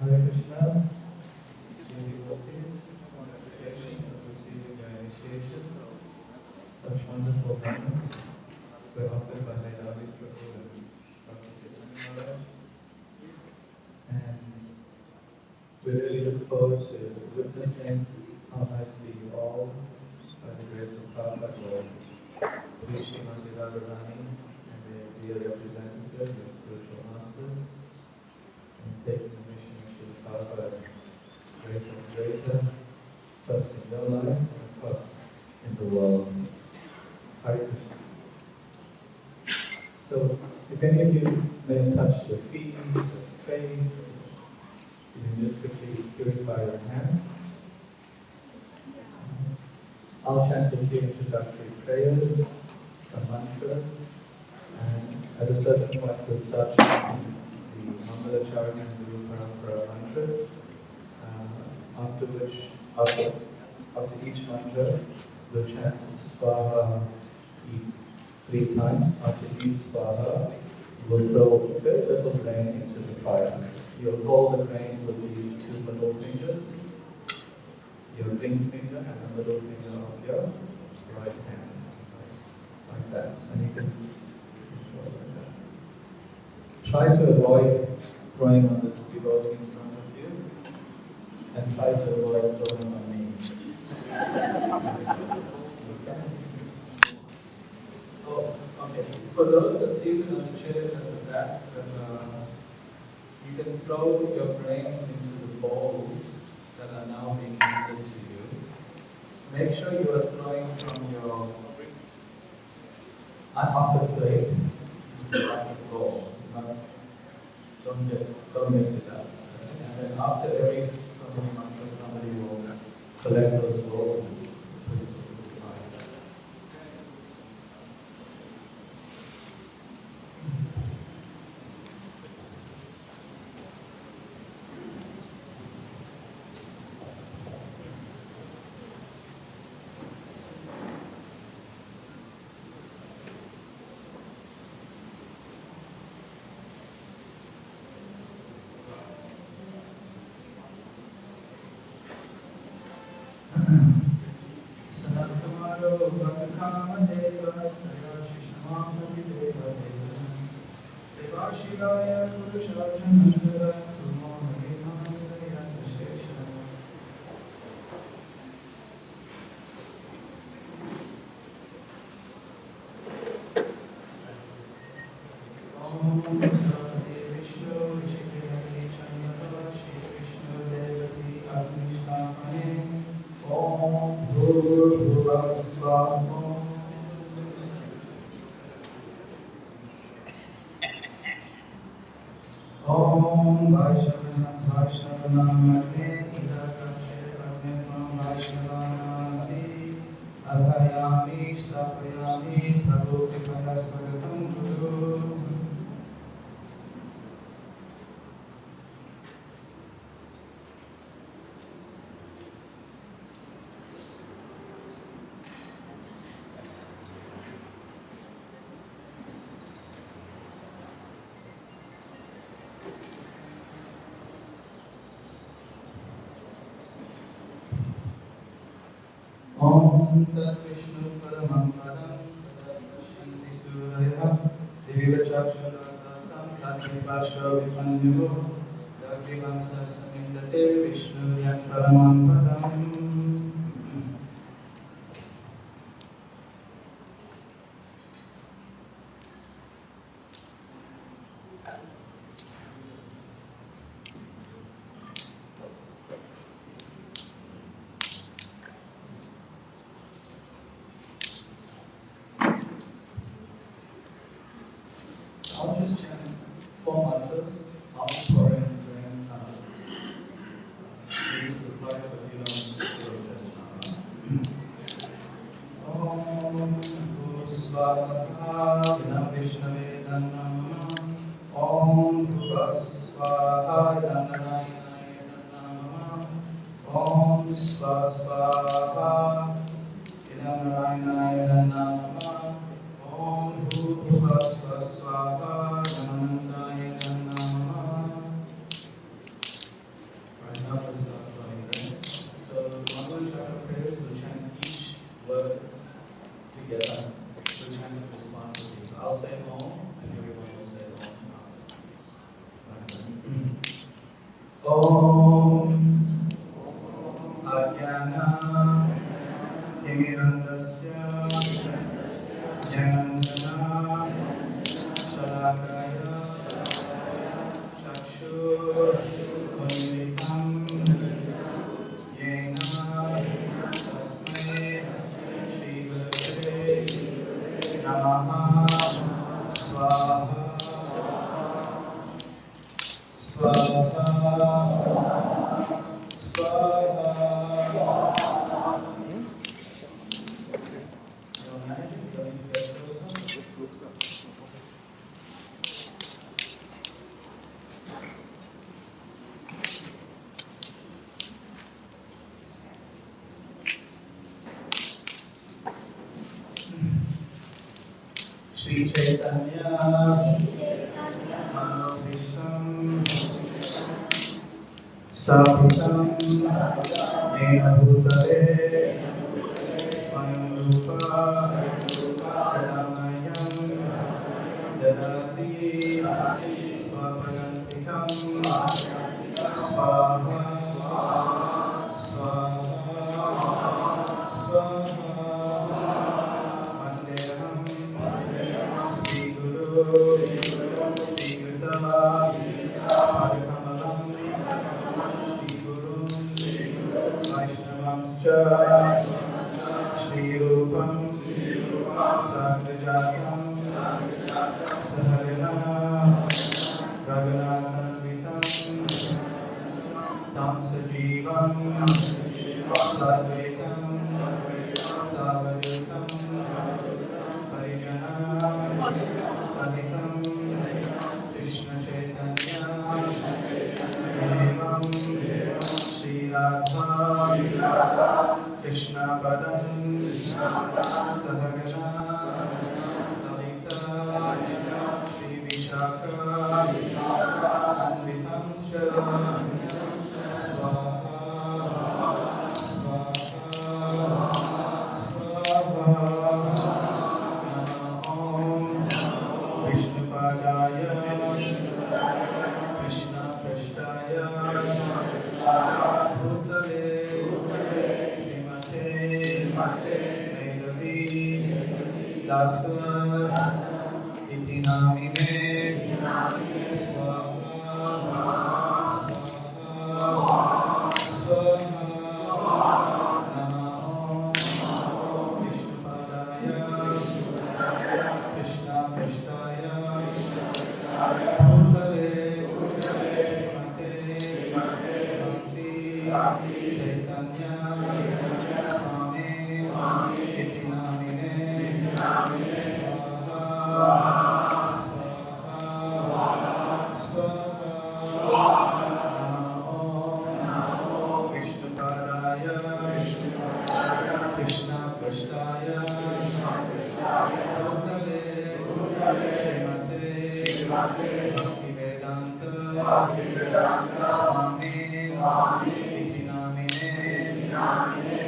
S2: Hare Krishna, dear devotees, congratulations on receiving your initiation. Such wonderful honors were offered by my lovely Prabhu and Dr. Chaitanya Maharaj. And we really look forward to witnessing how nicely you all, by the grace of Prabhupada, will please Srimati Radharani and their dear representative, your spiritual masters, and taking the mission of Srila Prabhupada greater and greater, first in your lives and of course in the world. Hare Krishna. So, if any of you may touch your feet, your face, you can just quickly purify your hands. I'll chant a few introductory prayers, some mantras, and at a certain point we'll start chanting the Mangalacharya and Guru Parampara mantras, after which, after each mantra, we'll chant Swaha 3 times. After each Swaha, you will throw a very little grain into the fire. You'll hold the grain with these 2 middle fingers, your ring finger and the middle finger of your right hand, like that. And you can throw it like that. Try to avoid throwing on the devotee in front of you, and try to avoid throwing on me. Okay. Oh, okay. For those seated on the chairs at the back, you can throw your grains into the bowls that are now being handed to you. Make sure you are throwing from your unoffered plate into the offered bowl. Don't mix it up. Okay? And then after every so many mantras, somebody will collect those bowls and put it into the fire. Sanatkamaro Bhatakama Deva Shishmamati Deva Devashiraya Purusharjanandara Tumo Harimanaya Shesha Om Radhe Vishnu Jigari Chandra Shri Vishnu Devati Agnishtapane Om Bhurbhuva Swaha Om Vaishnavanam Idakache Agnetvam Vaishnavanasi Adhayami Stapayami Prabhu Kipaya Swagatam Guru. Om Tat Vishnu Paramam Padam Tat Shanti Suraya Diva Chaksharatam Tat Vipasha Vipanyo Dakivam Sasamindate Vishnu Yat Paramam Padam. I'll just chant 4 mantras. I'll pour in grain into the fire, but you don't do it just now. Om Bhusvaha Vinam Vishnave Dhanam Om Bhuvasvaha Dhananayanaye Dhanam Om Svasvaha Dhananayanaye Dhanam Om Bhuvasvaha Dhananayanaye Dhanam. Shri Chaitanya Manobhishtam Sthapitam Yena Bhutale Swayam Rupa Tadanayam Dadati Swapadantikam Swaha Swaha Swaha Vandeham Sri Guru Sri Gutama Padakamalam Shri Guru Vaishnavamscha Shri Rupam Sarvajatam Saharana Raghunathanvitam Tam Sajivam Sarvetam Savadutam Parijanam Sahitam Krishna Chaitanya Devam Shri Radha Krishna Padam Sahagana Lalita Shri Vishaka Anvitam Swaha Swaha Swaha Om Vishnupadaya Krishna Prashtaya Bhutale Srimate Maidavi Dasa Iti Namine Swaha Swaha Swaha Namo Vishnupadaya Krishna Prashtaya Bhutale Bhakti Chaitanya Swami Iti Namine Swaha Swaha Namo Vishnupadaya Krishna Prashtaya Bhutale Srimate Bhaktivedanta Swami Iti Namine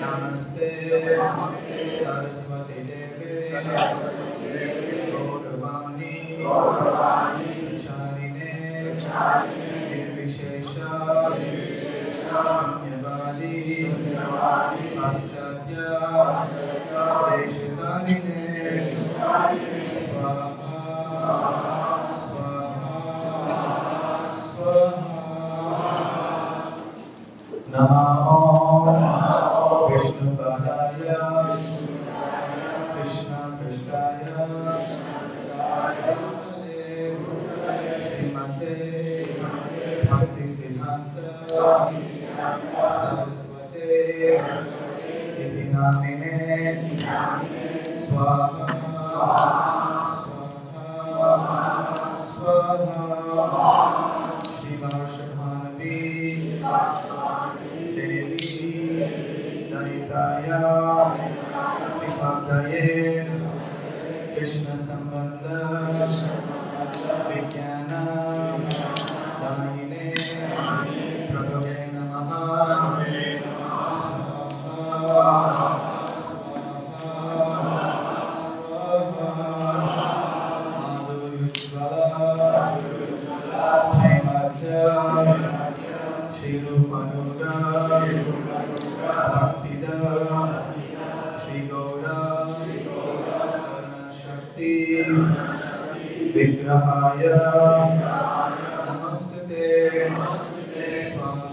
S2: Namaste Saraswati Devi Gauravani Charine Nirvishesha Shunyavadi Paschatya Deshikarine Swaha Swaha Swaha Namo Vishnupadaya Krishna Prashtaya Srimate Bhakti Siddhanta Saraswate Iti Namine Swaha Swaha Swaha Shri Varshabhanavi Devi Daitaya Vipaktaye Krishna Sambandha Vijnana Dhanine Prabhave Namaha Swaha Swaha Swaha Madhurujvala Premaja Shri Rupanuga Bhaktida Shri Gaura Shakti Vigrahaya Namaste Swaha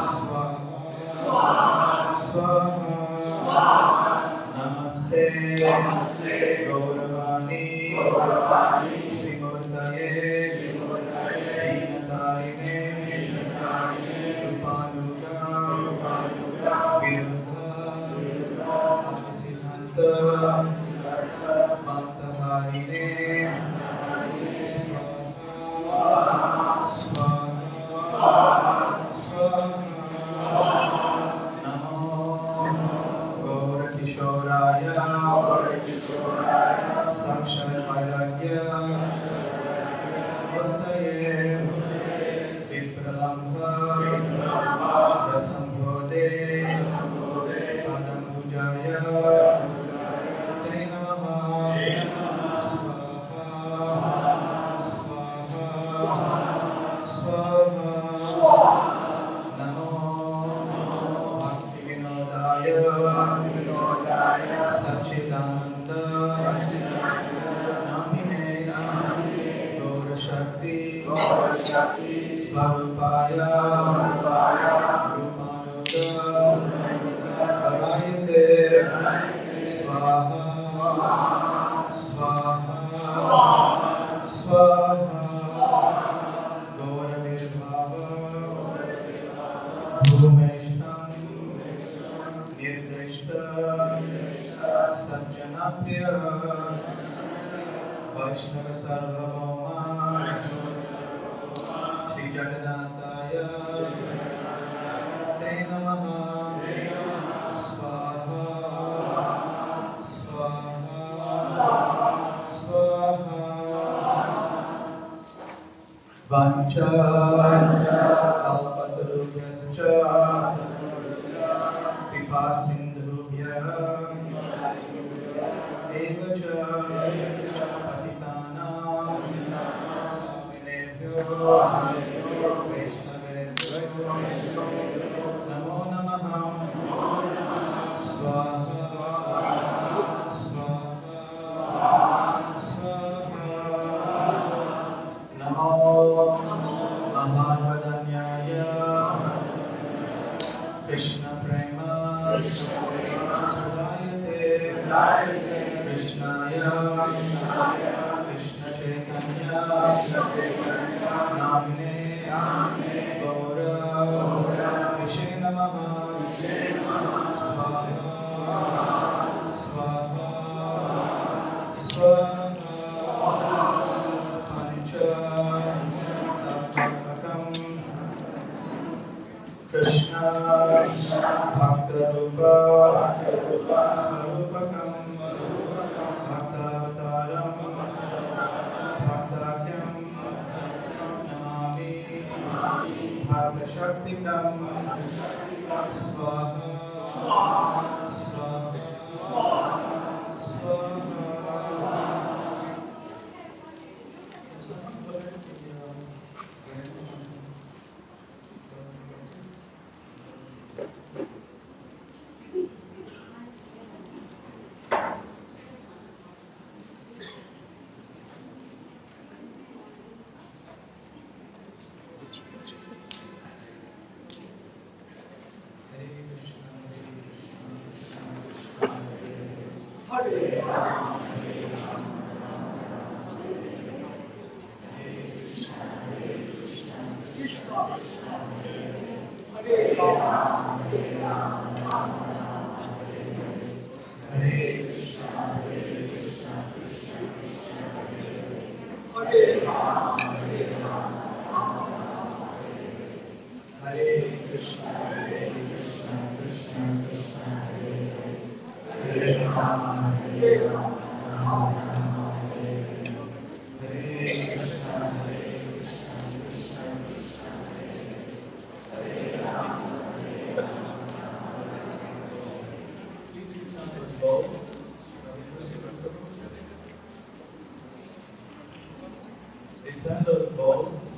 S2: Swaha Swaha Namaste Gauravani Shri Murtaye Svarupaya Rupanuga Arayate Swaha Swaha Swaha Gauravirbhava Bhumeshtam Nirdrishta Sajjanapriya Vaishnava Sarvabhauma Shri Jagannathaya Te Namaha Swaha Swaha Swaha Vancha Kalpatarubhyascha Kripa Sindhubhya Evacha Patitanam Pavinebhyo Vaishnavebhyo Namo Namaha Swaha Swaha Swaha Namo Mahavadanyaya Krishna Prema Pradayate Krishnaya Krishna Chaitanya Namne Gaura Krishe Namaha Swaha Swaha Swaha Pancha Tattvam Krishna Bhakta Rupa Sarupakam Bhaktavataram Bhaktakyam Namami Bhakta Shaktikam Swaha Swaha Swaha. Return those balls.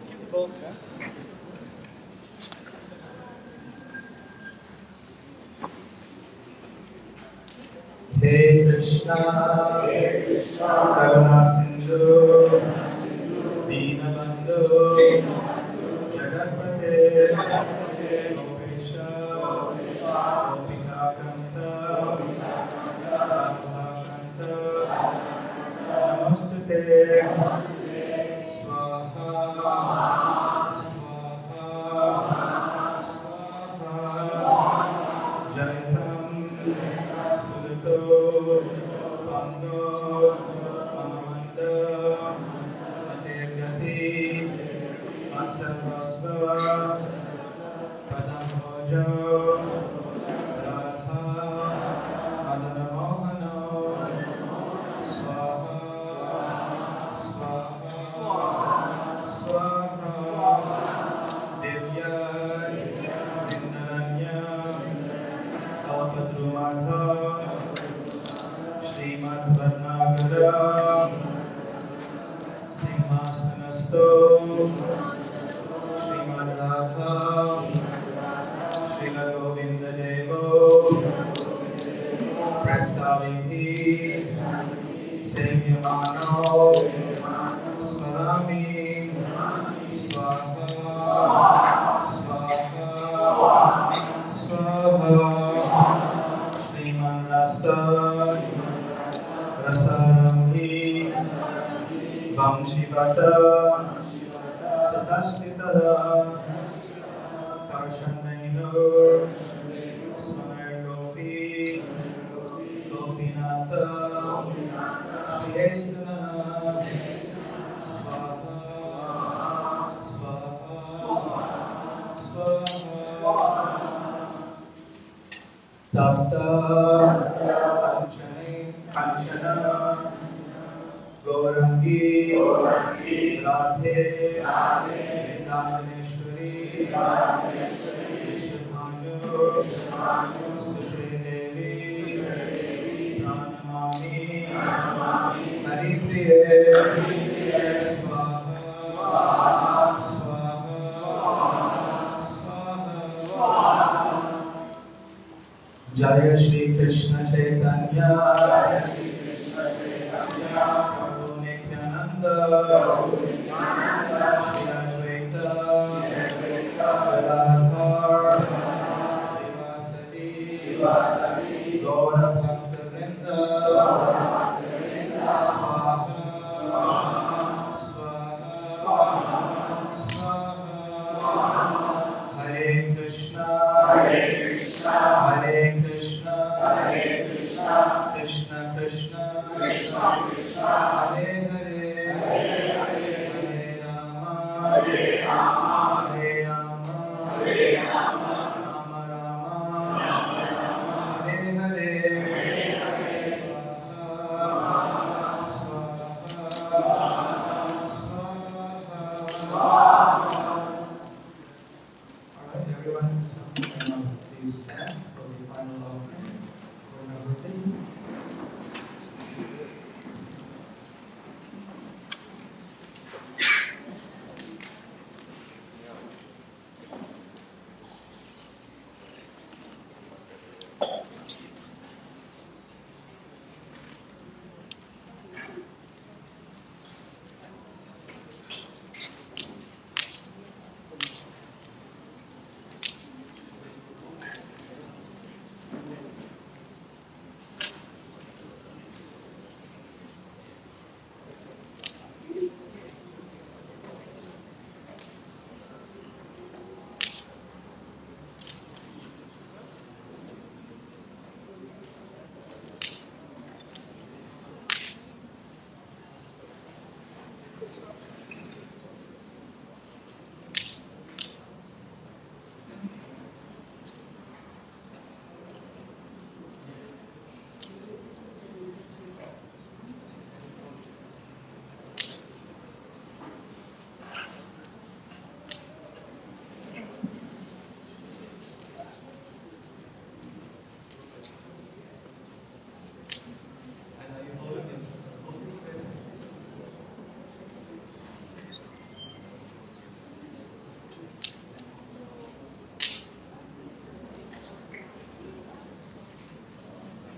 S2: Keep the balls back. Hey Krishna, Karuna Sindhu, Deenabandhu, Jagatpate, Gopesha, Gopika Kanta, Radha Kanta, Namostate, Swaha, Swaha, Swaha, Jaitam, Sulato, Pando, Amanda, Atirgati, Matsavasva, Padamhojo, Radha, Madana Mohano, Swaha, Swaha, Swaha, Divya, Vindaranya, Kalpadrumadha, Srimad Varnagara, Simhasanasto, Srimad Radha, Srila Govinda Devo, Prastavihi, Sevyamano, Smara Vamshivata Tatastita Karshanmainur Smagopi Gopinatha Shriyesana Swaha Swaha Swaha Tapta Kanchana Gaurangi Radhe Vrindavaneshwari Vishwabhanu Sute Devi Pranamami Haripriye Swaha Swaha Swaha Jaya Shri Krishna Chaitanya Prabhu Nityananda Shri Advaita Gadadhar Srivasadi Gaura Bhakta Vrinda Swaha Swaha Swaha Hare Krishna Hare Krishna Krishna Krishna Hare Hare Hare Rama Hare Rama Rama Rama Hare Hare Swaha Swaha Swaha. Alright, everyone, please stand for the final offering for everything.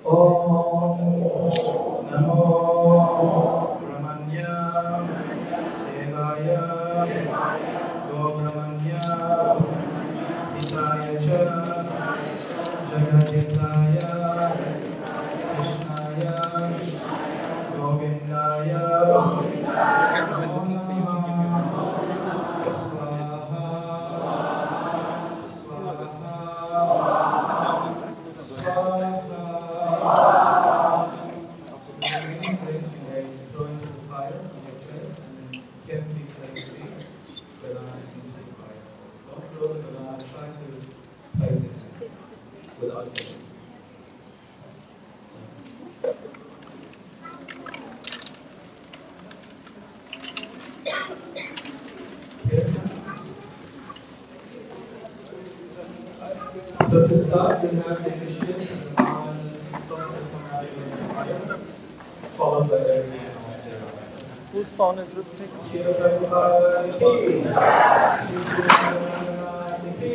S2: Om Namo Brahmanya Devaya Go Brahmanya Hitaya Cha Jagadhitaya Krishnaya Govindaya Namo Namah Swaha Swaha Swaha. Throw into the fire on your chest and then carefully place the banana into the fire. Don't throw the banana, try to place it without hitting. So to start, we have the initiates and the Brahmanas plus the formality in the fire, followed by everything else thereafter.
S8: Whose phone is this thing?
S2: Shri Prabhupada ki, Shri Prabhupada ki,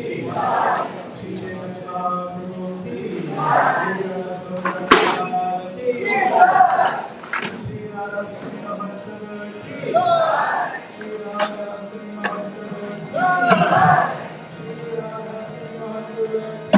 S2: Shri Chaitanya Mahaprabhu ki, Shri Radhastami ki, Shri Radhastami Mahasabha ki, Shri Radhastami Mahasabha ki, Shri Radhastami Mahasabha ki.